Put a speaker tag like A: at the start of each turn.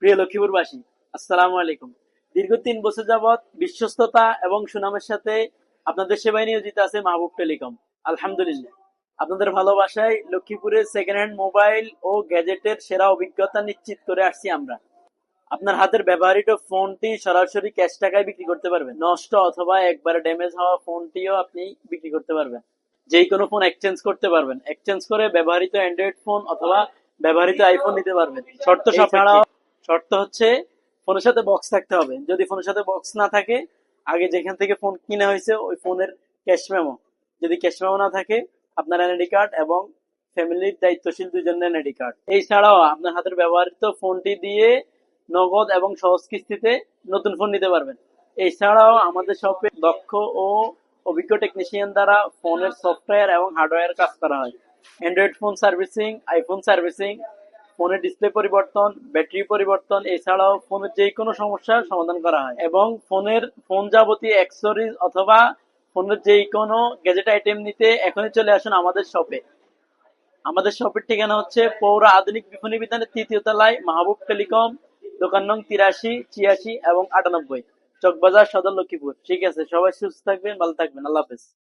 A: প্রিয় লক্ষ্মীপুরবাসী, আসসালামু আলাইকুম। দীর্ঘ 3 বছর যাবৎ বিশ্বস্ততা এবং সুনামের সাথে আপনাদের সেবায় নিয়োজিত আছে মাহবুব টেলিকম। আলহামদুলিল্লাহ, আপনাদের ভালোবাসায় লক্ষ্মীপুরে সেকেন্ড হ্যান্ড মোবাইল ও গ্যাজেটের সেরা অভিজ্ঞতা নিশ্চিত করে আসছি আমরা। আপনার হাতের ব্যবহৃত ফোনটি সরাসরি ক্যাশ টাকায় বিক্রি করতে পারবেন। নষ্ট অথবা একবার ড্যামেজ হওয়া ফোনটিও আপনি বিক্রি করতে পারবেন। যেই কোনো ফোন এক্সচেঞ্জ করতে পারবেন। এক্সচেঞ্জ করে ব্যবহৃত অ্যান্ড্রয়েড ফোন অথবা ব্যবহৃত আইফোন নিতে পারবেন শর্ত সাপেক্ষে। শর্ত হচ্ছে ফোনের সাথে বক্স থাকতে হবে। যদি ফোনের সাথে বক্স না থাকে, আগে যেখান থেকে ফোন কিনা হয়েছে ওই ফোনের ক্যাশ মেমো। যদি ক্যাশ মেমো না থাকে, আপনার এনআইডি কার্ড এবং ফ্যামিলির দায়িত্বশীল দুজনের এনআইডি কার্ড। এছাড়াও আপনার হাতের ব্যবহৃত ফোনটি দিয়ে নগদ এবং সহজ কিস্তিতে নতুন ফোন নিতে পারবেন। এছাড়াও আমাদের শপে দক্ষ ও অভিজ্ঞ টেকনিশিয়ান দ্বারা ফোনের সফটওয়্যার এবং হার্ডওয়্যার কাজ করা হয়। Android phone servicing, iPhone servicing, ফোনের ডিসপ্লে পরিবর্তন, ব্যাটারি পরিবর্তন, এছাড়াও ফোনের যে কোনো সমস্যার সমাধান করা হয় এবং ফোন যাবতীয় অ্যাক্সেসরিজ অথবা ফোনের যে কোনো গ্যাজেট আইটেম নিতে এখনই চলে আসুন আমাদের শপে। আমাদের শপের ঠিকানা হচ্ছে পৌর আধুনিক বিপণী বিতানের ৩য় তলায়, মাহবুব টেলিকম, দোকান নং ৮৩, ৮৬ এবং ৯৮, চকবাজার, সদর, লক্ষ্মীপুর। ঠিক আছে, সবাই সুস্থ থাকবেন, ভালো থাকবেন। আল্লাহ হাফেজ।